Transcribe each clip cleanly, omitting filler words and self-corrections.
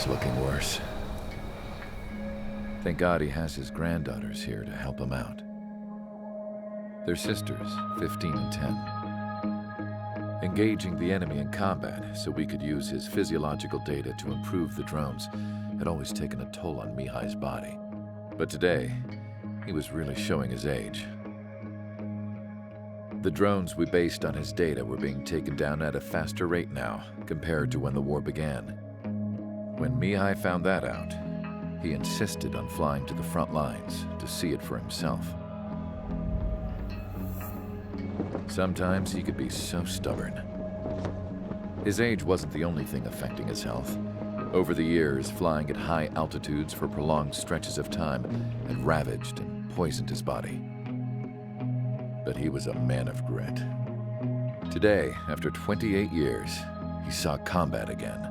He's looking worse. Thank God he has his granddaughters here to help him out. They're sisters, 15 and 10. Engaging the enemy in combat so we could use his physiological data to improve the drones had always taken a toll on Mihai's body. But today, he was really showing his age. The drones we based on his data were being taken down at a faster rate now compared to when the war began. When Mihai found that out, he insisted on flying to the front lines to see it for himself. Sometimes he could be so stubborn. His age wasn't the only thing affecting his health. Over the years, flying at high altitudes for prolonged stretches of time had ravaged and poisoned his body. But he was a man of grit. Today, after 28 years, he saw combat again.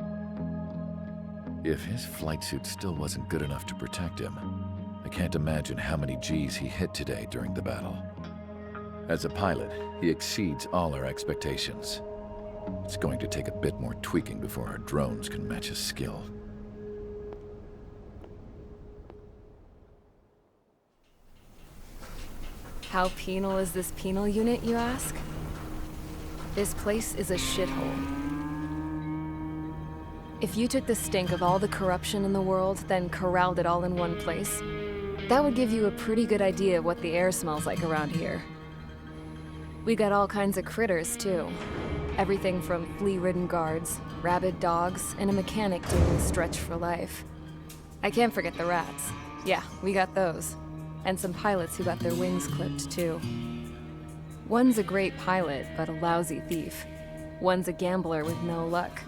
If his flight suit still wasn't good enough to protect him, I can't imagine how many Gs he hit today during the battle. As a pilot, he exceeds all our expectations. It's going to take a bit more tweaking before our drones can match his skill. How penal is this penal unit, you ask? This place is a shithole. If you took the stink of all the corruption in the world, then corralled it all in one place, that would give you a pretty good idea of what the air smells like around here. We got all kinds of critters, too. Everything from flea-ridden guards, rabid dogs, and a mechanic doing a stretch for life. I can't forget the rats. Yeah, we got those. And some pilots who got their wings clipped, too. One's a great pilot, but a lousy thief. One's a gambler with no luck.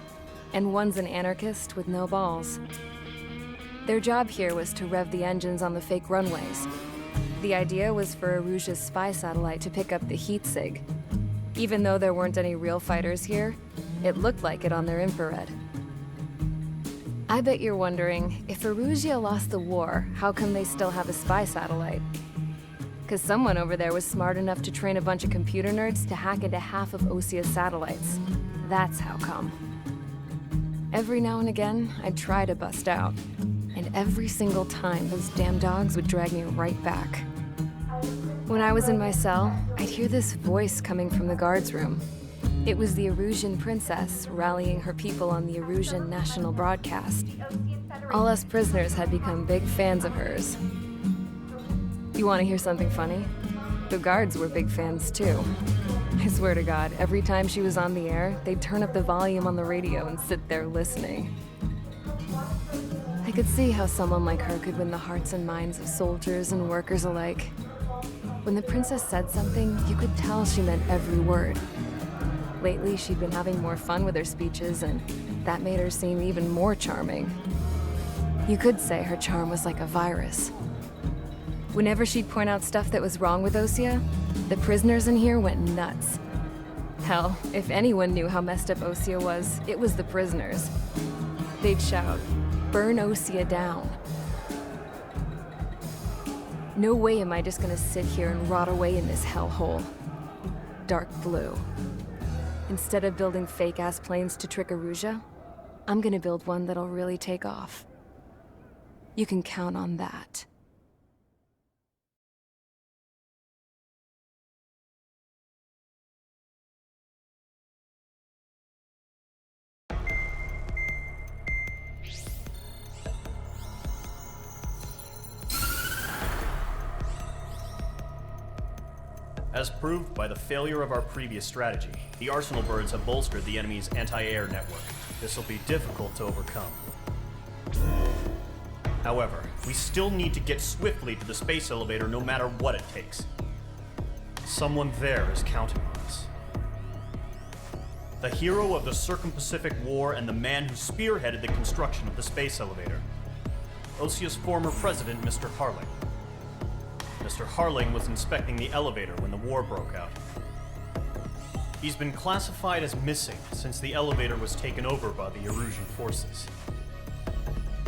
And one's an anarchist with no balls. Their job here was to rev the engines on the fake runways. The idea was for Aruja's spy satellite to pick up the heat sig. Even though there weren't any real fighters here, it looked like it on their infrared. I bet you're wondering, if Aruja lost the war, how come they still have a spy satellite? Because someone over there was smart enough to train a bunch of computer nerds to hack into half of Osia's satellites. That's how come. Every now and again, I'd try to bust out. And every single time, those damn dogs would drag me right back. When I was in my cell, I'd hear this voice coming from the guards room. It was the Erusian princess rallying her people on the Erusian national broadcast. All us prisoners had become big fans of hers. You want to hear something funny? The guards were big fans too. I swear to God, every time she was on the air, they'd turn up the volume on the radio and sit there listening. I could see how someone like her could win the hearts and minds of soldiers and workers alike. When the princess said something, you could tell she meant every word. Lately, she'd been having more fun with her speeches, and that made her seem even more charming. You could say her charm was like a virus. Whenever she'd point out stuff that was wrong with Osia, the prisoners in here went nuts. Hell, if anyone knew how messed up Osia was, it was the prisoners. They'd shout, "Burn Osia down." No way am I just gonna sit here and rot away in this hellhole. Dark blue. Instead of building fake-ass planes to trick Aruja, I'm gonna build one that'll really take off. You can count on that. As proved by the failure of our previous strategy, the Arsenal birds have bolstered the enemy's anti-air network. This will be difficult to overcome. However, we still need to get swiftly to the space elevator no matter what it takes. Someone there is counting on us. The hero of the Circum-Pacific War and the man who spearheaded the construction of the space elevator. Osia's former president, Mr. Harling. Mr. Harling was inspecting the elevator when the war broke out. He's been classified as missing since the elevator was taken over by the Erusian forces.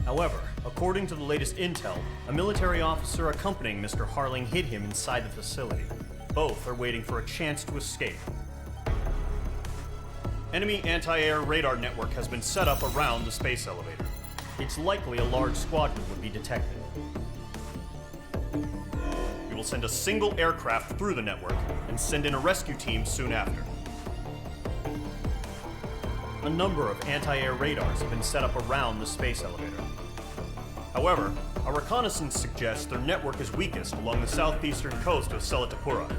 However, according to the latest intel, a military officer accompanying Mr. Harling hid him inside the facility. Both are waiting for a chance to escape. Enemy anti-air radar network has been set up around the space elevator. it's likely a large squadron would be detected. We will send a single aircraft through the network and send in a rescue team soon after. A number of anti-air radars have been set up around the space elevator. However, our reconnaissance suggests their network is weakest along the southeastern coast of Selatapura,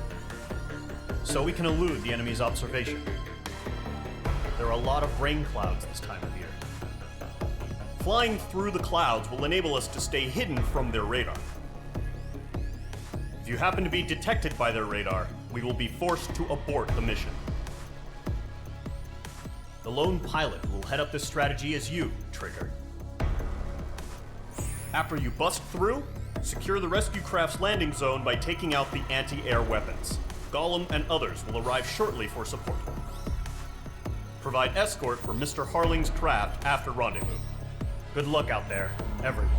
so we can elude the enemy's observation. There are a lot of rain clouds this time of year. Flying through the clouds will enable us to stay hidden from their radar. If you happen to be detected by their radar, we will be forced to abort the mission. The lone pilot will head up this strategy as you, Trigger. After you bust through, secure the rescue craft's landing zone by taking out the anti-air weapons. Gollum and others will arrive shortly for support. Provide escort for Mr. Harling's craft after rendezvous. Good luck out there, everyone.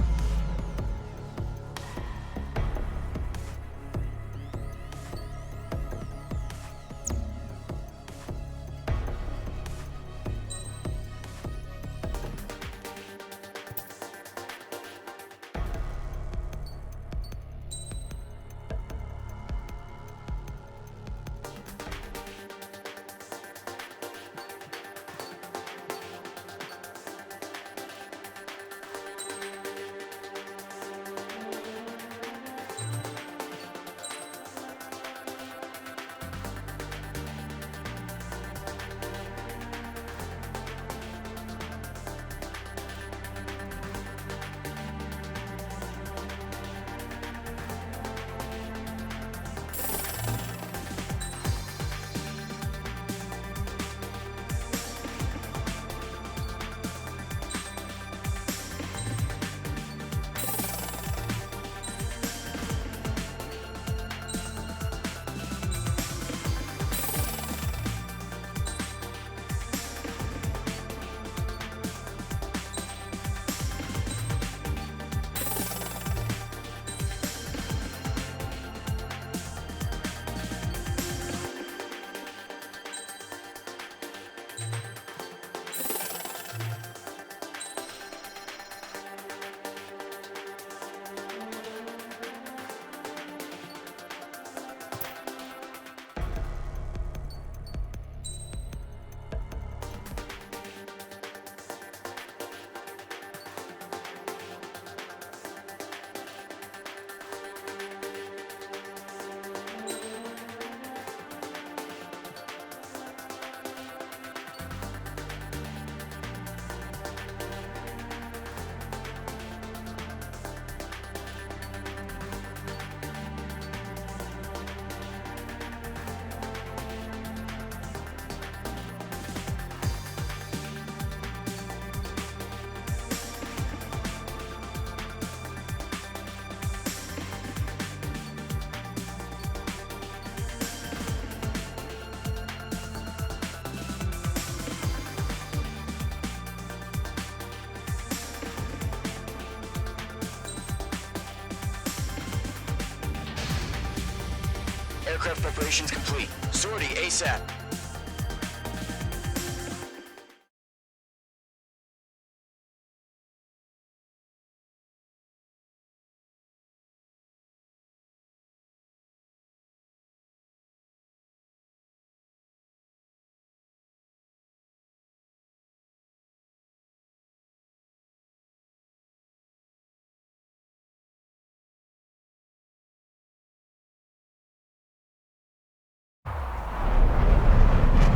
Aircraft preparations complete. Sortie ASAP.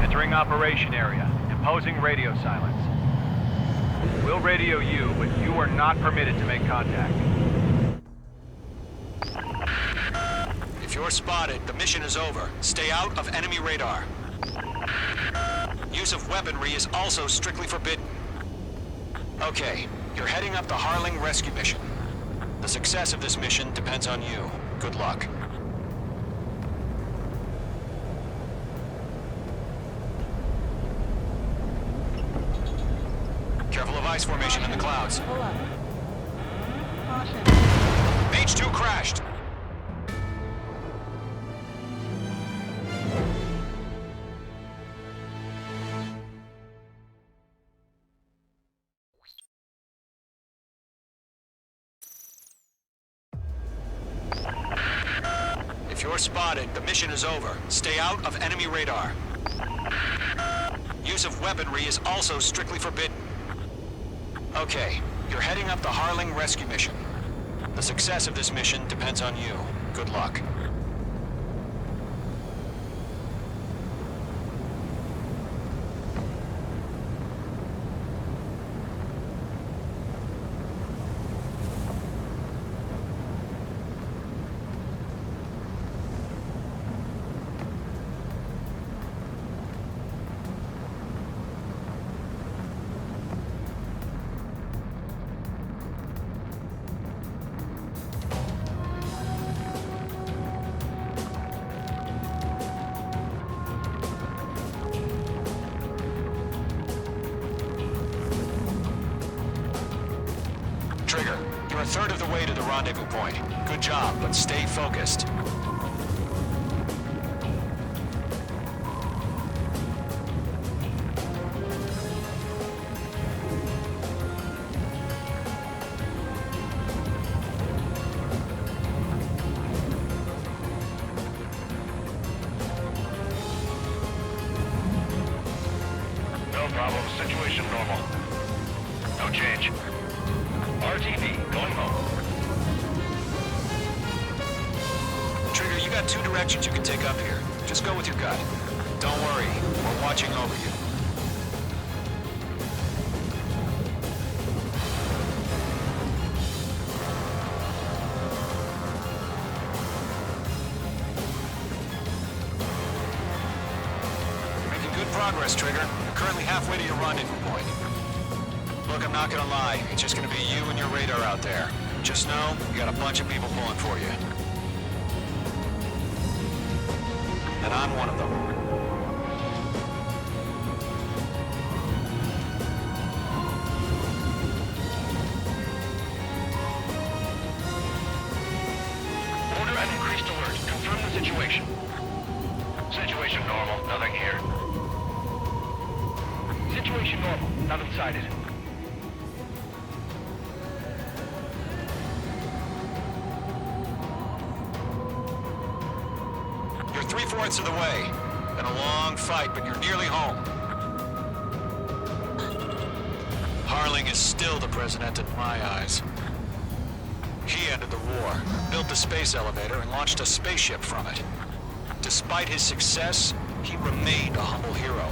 Entering operation area. Imposing radio silence. We'll radio you, but you are not permitted to make contact. If you're spotted, the mission is over. Stay out of enemy radar. Use of weaponry is also strictly forbidden. Okay, you're heading up the Harling rescue mission. The success of this mission depends on you. Good luck. Careful of ice formation in the clouds. Pull up. Caution. Mage 2 crashed. You're spotted. The mission is over. Stay out of enemy radar. Use of weaponry is also strictly forbidden. Okay, you're heading up the Harling rescue mission. The success of this mission depends on you. Good luck. Trigger, you're a third of the way to the rendezvous point. Good job, but stay focused. No problem. Situation normal. No change. RTV, going home. Trigger, you got two directions you can take up here. Just go with your gut. Don't worry, we're watching over you. You're making good progress, Trigger. You're currently halfway to your rendezvous point. Look, I'm not gonna lie. It's just gonna be you and your radar out there. Just know, you got a bunch of people pulling for you. And I'm one of them. Order an increased alert. Confirm the situation. Situation normal. Nothing here. Situation normal. Nothing sighted. You're 3/4 of the way. Been a long fight, but you're nearly home. Harling is still the president in my eyes. He ended the war, built the space elevator, and launched a spaceship from it. Despite his success, he remained a humble hero.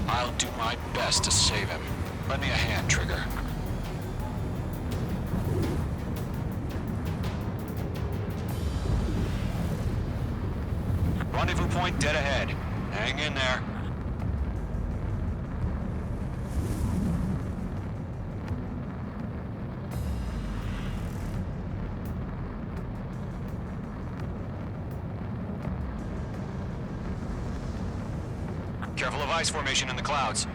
I'll do my best to save him. Lend me a hand, Trigger. Rendezvous point dead ahead. Hang in there. Careful of ice formation in the clouds.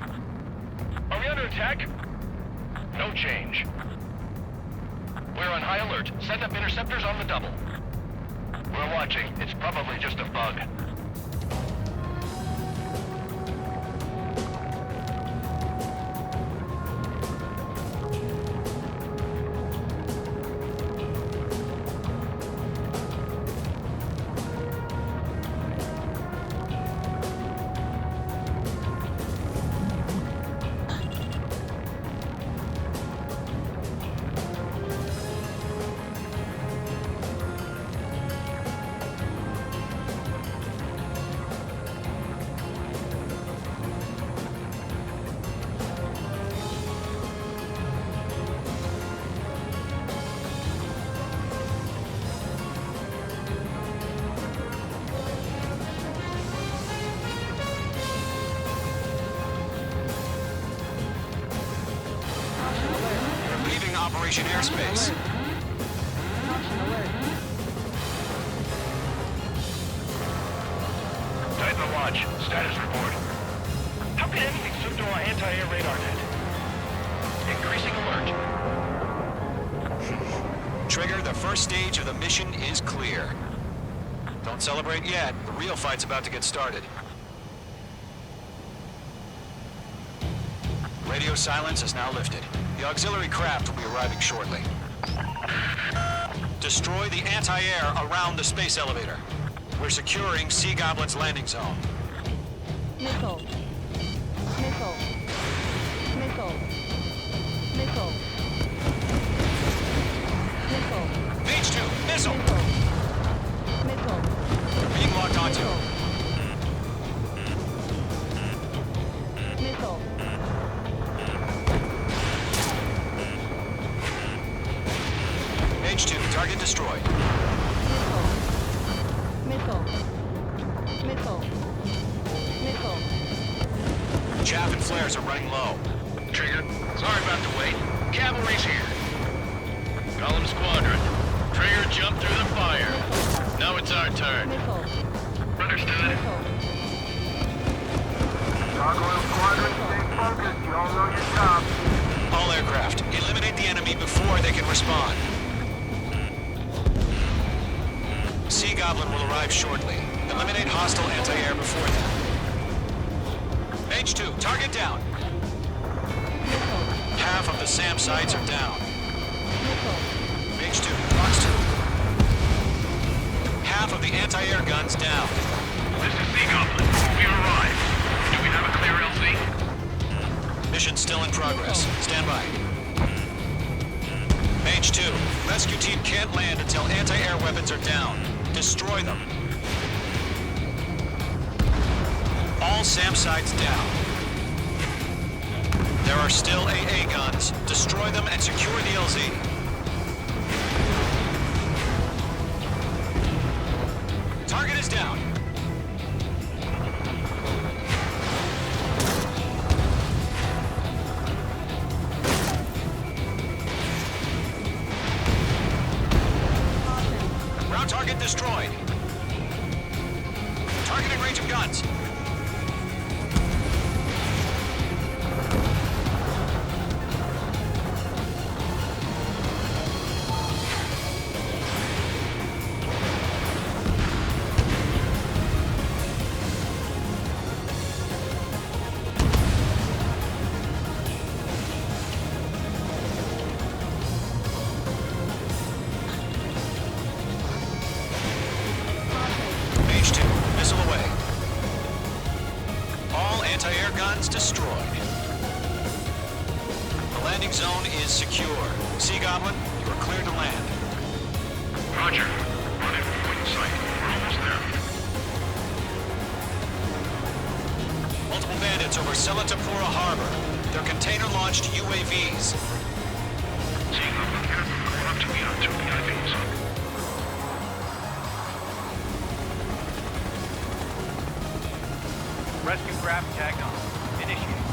Are we under attack? No change. We're on high alert. Send up interceptors on the double. We're watching. It's probably just a bug. Operation airspace. Titan launch. Status report. How can anything slip through our anti-air radar net? Increasing alert. Trigger, the first stage of the mission is clear. Don't celebrate yet. The real fight's about to get started. Radio silence is now lifted. The auxiliary craft will be arriving shortly. Destroy the anti-air around the space elevator. We're securing Sea Goblin's landing zone. Missile. Missile. Missile. Missile. Missile. Mage 2, missile! Missile. Missile. Being locked onto. Missile. Mage 2, target destroyed. Missile. Missile. Missile. Chaff and flares are running low. Trigger, sorry about the wait. Cavalry's here. Column Squadron. Trigger jumped through the fire. Now it's our turn. Missile. Understood. Missile. Gargoyle Squadron, stay focused. You all know your job. All aircraft, eliminate the enemy before they can respond. Sea Goblin will arrive shortly. Eliminate hostile anti-air before then. Mage 2, target down. Half of the SAM sites are down. Mage 2, box 2. Half of the anti-air guns down. This is Sea Goblin. We arrived. Do we have a clear LZ? Mission still in progress. Stand by. Mage 2, rescue team can't land until anti-air weapons are down. Destroy them. All SAM sites down. There are still AA guns. Destroy them and secure the LZ. Target is down. Ground target destroyed. Targeting range of guns. Mage 2, missile away. All anti-air guns destroyed. The landing zone is secure. Sea Goblin, you are cleared to land. Roger. Running from point in sight. We're almost there. Multiple bandits over Selatapura Harbor. They're container-launched UAVs. Sea Goblin here. Going up to me on 2 PIVs. Rescue craft tagged on. Initiate.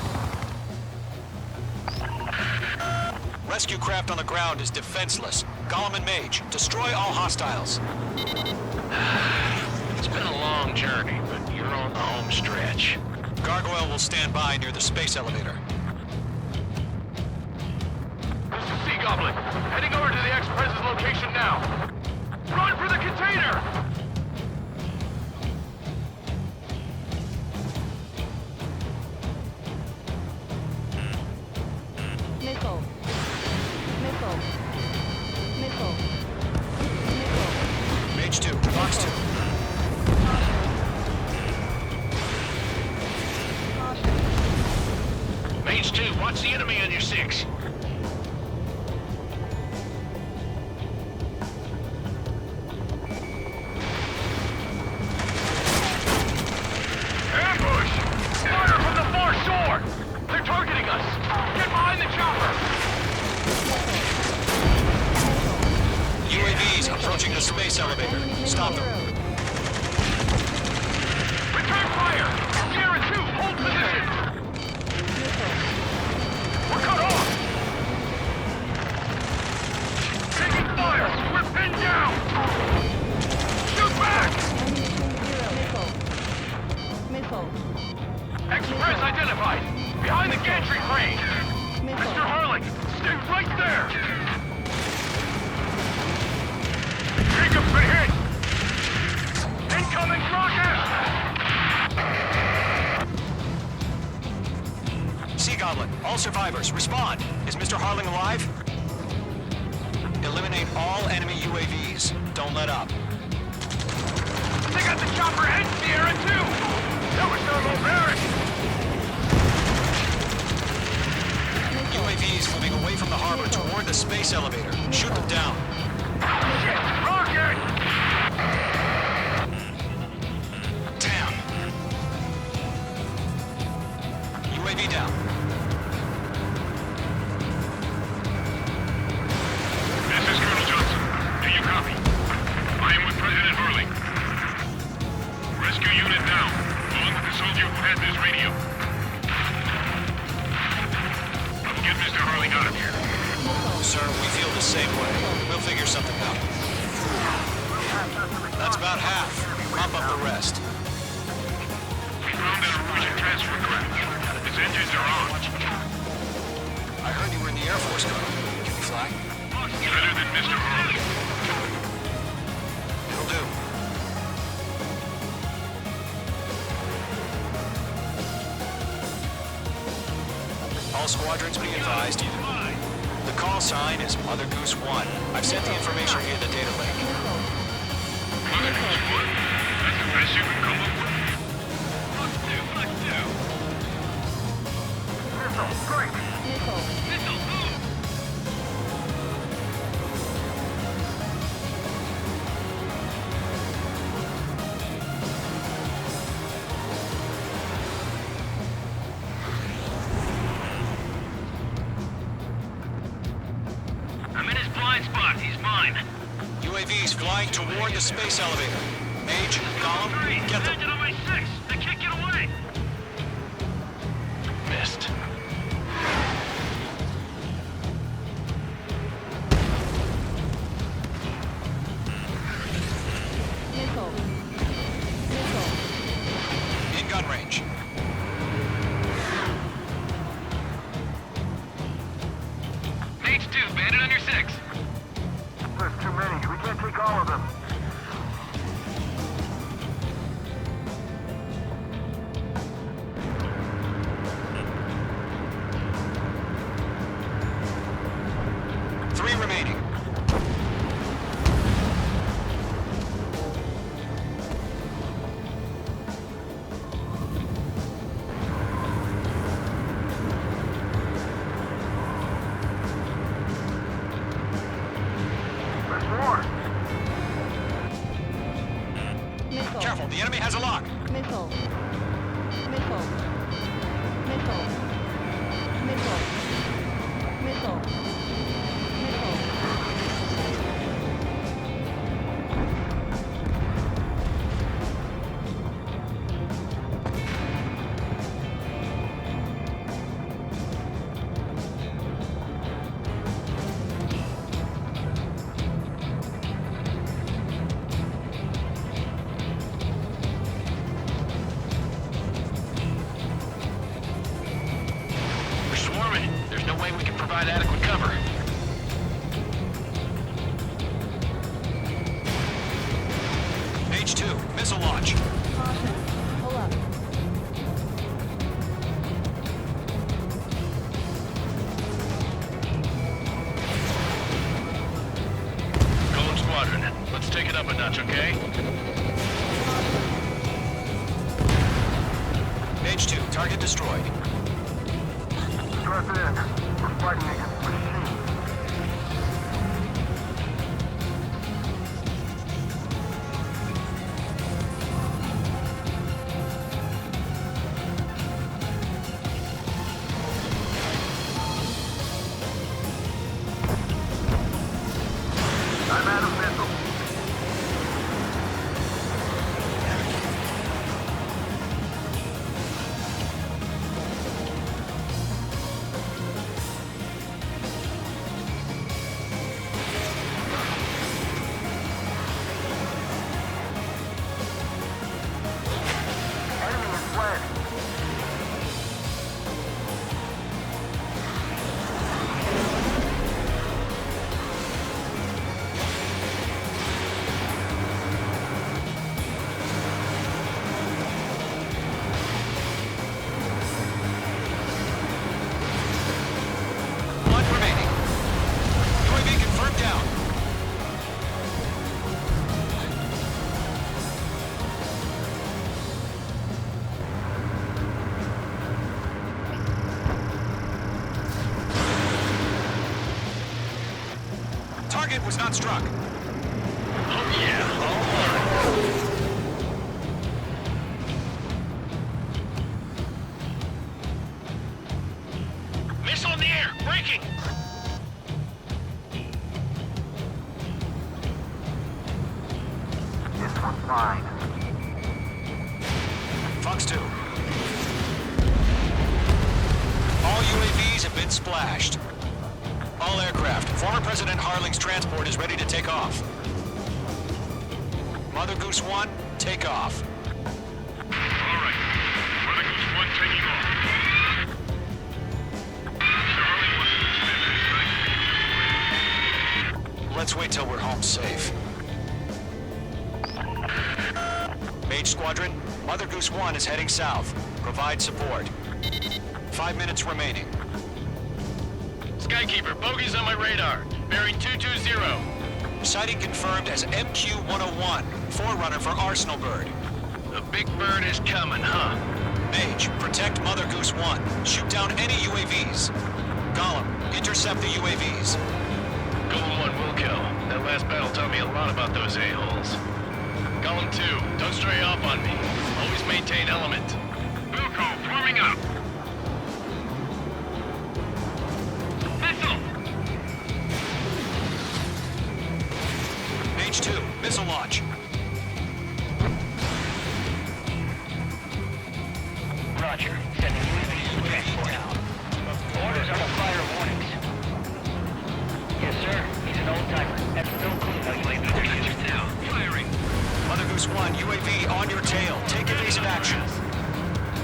Rescue craft on the ground is defenseless. Gollum and Mage, destroy all hostiles. It's been a long journey, but you're on the home stretch. Gargoyle will stand by near the space elevator. This is Sea Goblin. Heading over to the Express's location now. Run for the container! Missile. Missile. Missile. Mage 2, box 2. Mage 2, watch the enemy on your 6. Ambush! Fire from the far shore! They're targeting us! Get behind the chopper! UAVs approaching the space elevator. Stop them. Return fire! Sierra 2, hold position! We're cut off! Taking fire! We're pinned down! Shoot back! Missile. Express identified! Behind the gantry crane! Mr. Harling, stay right there! Jacob's been hit! Incoming rocket! Sea Goblin, all survivors, respond. Is Mr. Harling alive? Eliminate all enemy UAVs. Don't let up. They got the chopper heading Sierra too! That was thermobaric! UAVs moving away from the harbor toward the space elevator. Shoot them down. Rocket! Damn. UAV down. This is Colonel Johnson. Do you copy? I am with President Hurley. Rescue unit down, along with the soldier who has this radio. I'll get Mr. Hurley out of here. Sir, we feel the same way. We'll figure something out. That's about half. Mop up the rest. We found an Norwegian transfer craft. Its engines are on. I heard you were in the Air Force, Colonel. Can you fly? Better than Mr. Hurley. It'll do. All squadrons be advised. The call sign is Mother Goose 1. I've sent the information via the data link. Mother Goose 1? That's the best you can come up with? Let's do. Missile, strike! Missile, move! I'm in his blind spot. He's mine. UAVs flying toward the space elevator. Mage, column, get them. Engine on my 6. They can't get away. Missed. Missile. In gun range. Mage 2, bandit on your 6. There's too many. We can't take all of them. Three remaining. There's more. Missile. Careful, the enemy has a lock. Missile. Missile. Missile. Missile. Missile. Missile. We're swarming. There's no way we can provide adequate cover. Mage 2, missile launch. Caution. Pull up. Golem Squadron, let's take it up a notch, okay? Mage 2, target destroyed. Strap in. We're fighting against machines. I'm out of missile. target was not struck. Oh yeah, all mine. Missile in the air, braking! This one's fine. Fox 2. All UAVs have been splashed. All aircraft, former President Harling's transport is ready to take off. Mother Goose 1, take off. All right. Mother Goose 1 taking off. Mr. Harling, Let's wait till we're home safe. Mage Squadron, Mother Goose 1 is heading south. Provide support. 5 minutes remaining. Skykeeper, bogey's on my radar. Bearing 220. Sighting confirmed as MQ-101, forerunner for Arsenal Bird. The big bird is coming, huh? Mage, protect Mother Goose 1. Shoot down any UAVs. Gollum, intercept the UAVs. Golem 1 will kill. That last battle taught me a lot about those a-holes. Golem 2, don't stray off on me. Always maintain element. Wilco, forming up. Missile! Mage 2, missile launch. Roger. Sending UAVs to transport. Orders are to fire warnings. Yes, sir. He's an old-timer. That's no clue how UAVs are used now. Firing. Mother Goose 1, UAV on your tail. Take evasive action.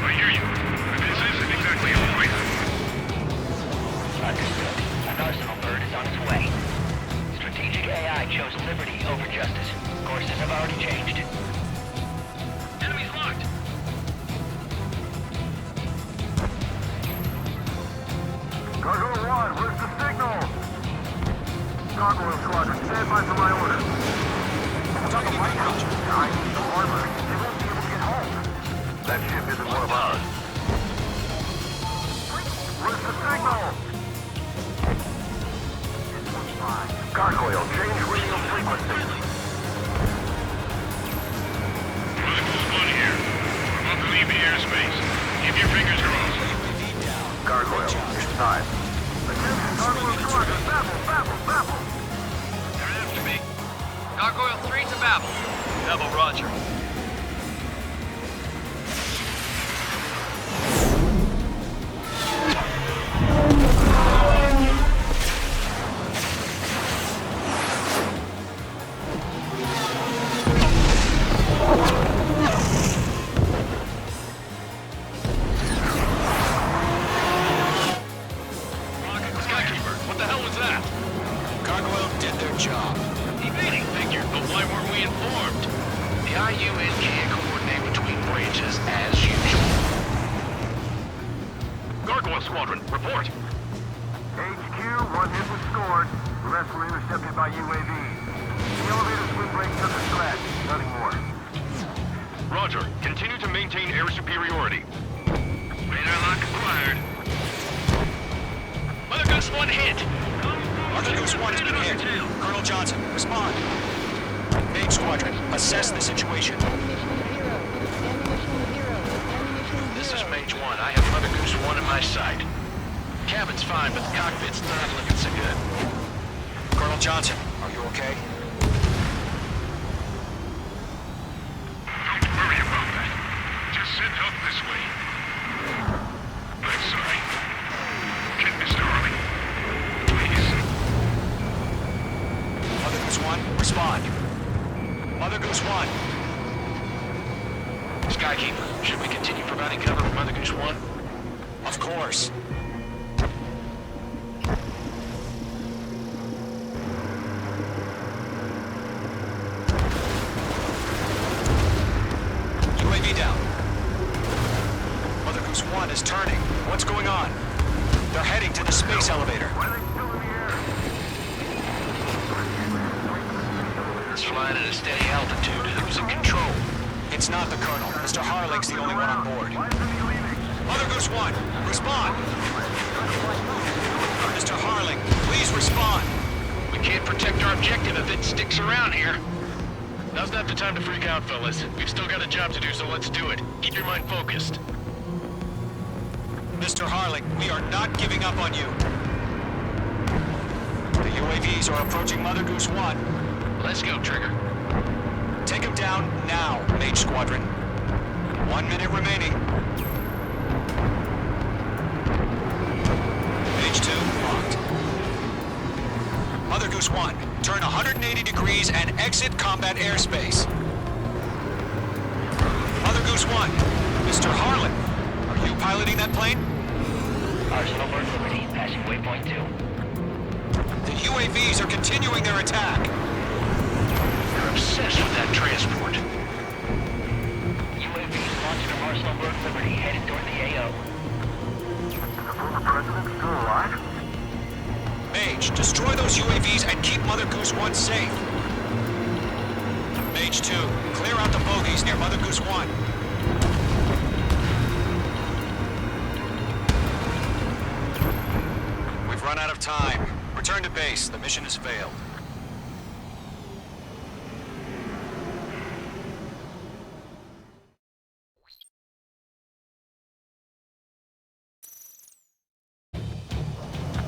I hear you. This isn't exactly a fight. Understood. An Arsenal Bird is on its way. Strategic AI chose liberty over justice. Courses have already changed. Enemy's locked. Gargoyle 1, where's the signal? Gargoyle Squadron, stand by for my order. Tell the White House, I need the armor. They won't be able to get home. That ship isn't one of ours. Where's the signal? This one's fine. Gargoyle, change radio frequency. Mother Goose 1 here. We're about to leave the airspace. Keep your fingers crossed. Gargoyle, it's time. Attention, Gargoyle Squadron, babble. They're after me. Gargoyle 3 to Babel. Double Roger. Skykeeper, what the hell was that? Gargoyle did their job. Evading figure, but why weren't we informed? The IUN can't coordinate between branches as usual. Gargoyle Squadron, report. HQ, one hit was scored. The rest were intercepted by UAV. The elevator's windbreak took a scratch. Nothing more. Roger, continue to maintain air superiority. Radar lock acquired. Mother Goose 1 hit. Mother Goose 1 has been hit. Colonel Johnson, respond. Mage Squadron, assess the situation. This is Mage 1. I have Mother Goose 1 in my sight. Cabin's fine, but the cockpit's not looking so good. Colonel Johnson, are you okay? Don't worry about that. Just send help this way. I'm sorry. Get Mr. Harley. Please. Mother Goose 1, respond. Mother Goose 1. Skykeeper, should we continue providing cover for Mother Goose 1? Of course. UAV down. Mother Goose 1 is turning. What's going on? They're heading to the space elevator. Why are they still in the air? It's flying at a steady altitude. Who's in control? It's not the Colonel. Mr. Harling's the only one on board. Why isn't he leaving? Mother Goose 1, respond! Mr. Harling, please respond. We We can't protect our objective if it sticks around here. Now's not the time to freak out, fellas. We've still got a job to do, so let's do it. Keep your mind focused. Mr. Harling, we are not giving up on you. The UAVs are approaching Mother Goose 1. Let's go, Trigger. Take him down now, Mage Squadron. 1 minute remaining. Mage 2 locked. Mother Goose 1, turn 180 degrees and exit combat airspace. Mother Goose 1, Mr. Harlan, are you piloting that plane? Arsenal Bird Liberty, passing waypoint 2. The UAVs are continuing their attack. They're obsessed with that transport. UAVs launching from Arsenal Bird Liberty, headed toward the AO. The former president still alive? Mage, destroy those UAVs and keep Mother Goose 1 safe. Mage 2, clear out the bogies near Mother Goose 1. We've run out of time. Return to base. The mission has failed.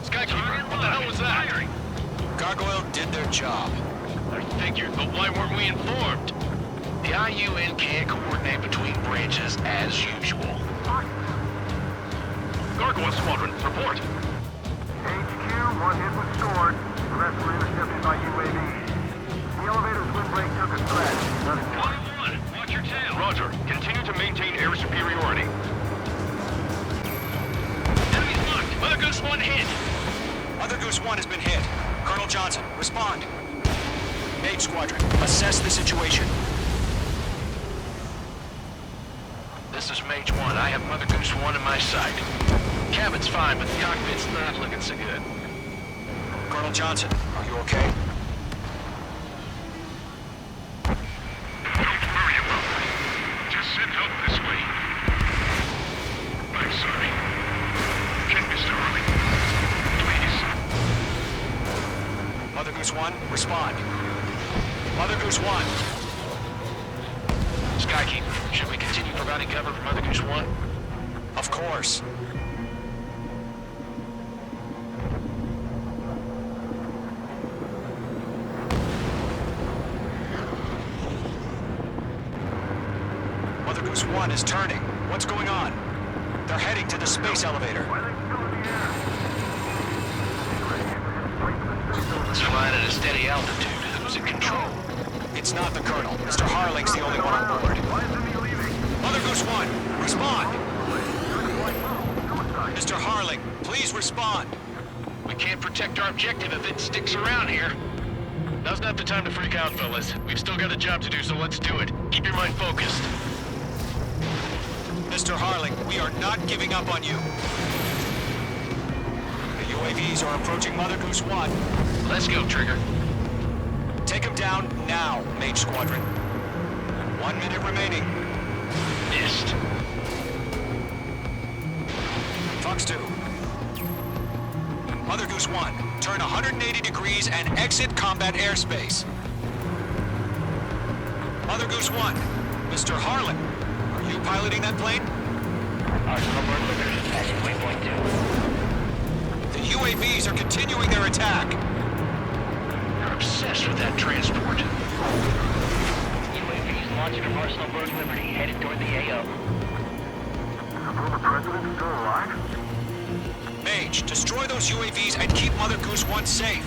Skykeeper, what the hell was that? Gargoyle did their job. I figured, but why weren't we informed? The IUN can't coordinate between branches as usual. Gargoyle Squadron, report. HQ, one hit was stored. The rest were intercepted by UAVs. The elevator's windbreak took a threat. Nothing more. 1-1, watch your tail. Roger. Continue to maintain air superiority. Enemy's locked. Mother Goose 1 hit. Mother Goose 1 has been hit. Colonel Johnson, respond. Mage Squadron, assess the situation. This is Mage 1. I have Mother Goose 1 in my sight. Cabin's fine, but the cockpit's not looking so good. Colonel Johnson, are you okay? Don't worry about me. Just send help this way. I'm sorry. Get Mr. Harley. Please. Mother Goose 1, respond. Mother Goose 1. Skykeeper, should we continue providing cover for Mother Goose 1? Of course. Mother Goose 1 is turning. What's going on? They're heading to the space elevator. Why are they still in the air? It's flying at a steady altitude. Who's in control? It's not the Colonel. Mr. Harling's the only one on board. Why isn't he leaving? Mother Goose 1, respond! Mr. Harling, please respond. We can't protect our objective if it sticks around here. Now's not the time to freak out, fellas. We've still got a job to do, so let's do it. Keep your mind focused. Mr. Harling, we are not giving up on you. The UAVs are approaching Mother Goose 1. Let's go, Trigger. Take him down now, Mage Squadron. 1 minute remaining. Missed. Fox 2. Mother Goose 1, turn 180 degrees and exit combat airspace. Mother Goose 1, Mr. Harlan, are you piloting that plane? Arsenal Bird Liberty, passing waypoint 2. The UAVs are continuing their attack. They're obsessed with that transport. UAVs launching from Arsenal Bird Liberty, headed toward the AO. The former president still alive? Mage, destroy those UAVs and keep Mother Goose 1 safe.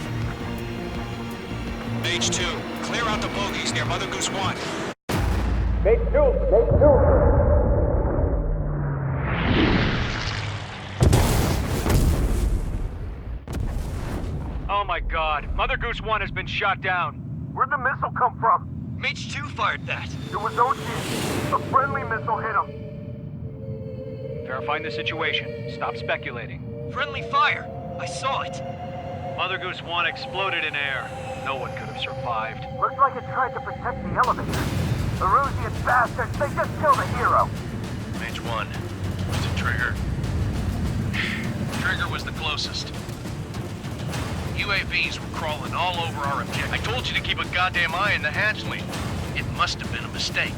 Mage 2, clear out the bogies near Mother Goose 1. Oh my god, Mother Goose 1 has been shot down. Where'd the missile come from? Mage 2 fired that. It was OG. A friendly missile hit him. Verifying the situation. Stop speculating. Friendly fire! I saw it! Mother Goose 1 exploded in air. No one could have survived. Looks like it tried to protect the elevator. The Rusian bastards, they just killed a hero. Mage 1. Was it Trigger? Trigger was the closest. UAVs were crawling all over our objective. I told you to keep a goddamn eye on the hatchling. It must have been a mistake.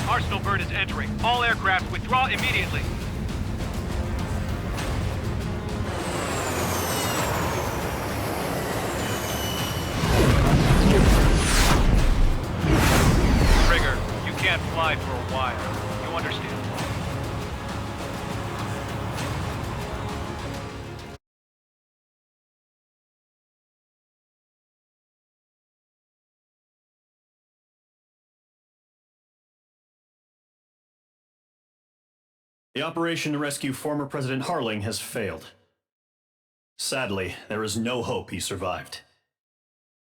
Arsenal bird is entering. All aircraft withdraw immediately. Trigger, you can't fly for a while. You understand? The operation to rescue former President Harling has failed. Sadly, there is no hope he survived.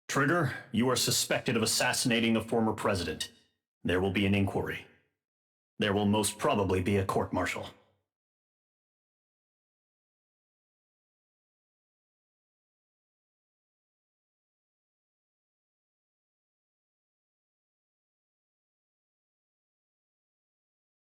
Trigger, you are suspected of assassinating the former president. There will be an inquiry. There will most probably be a court-martial.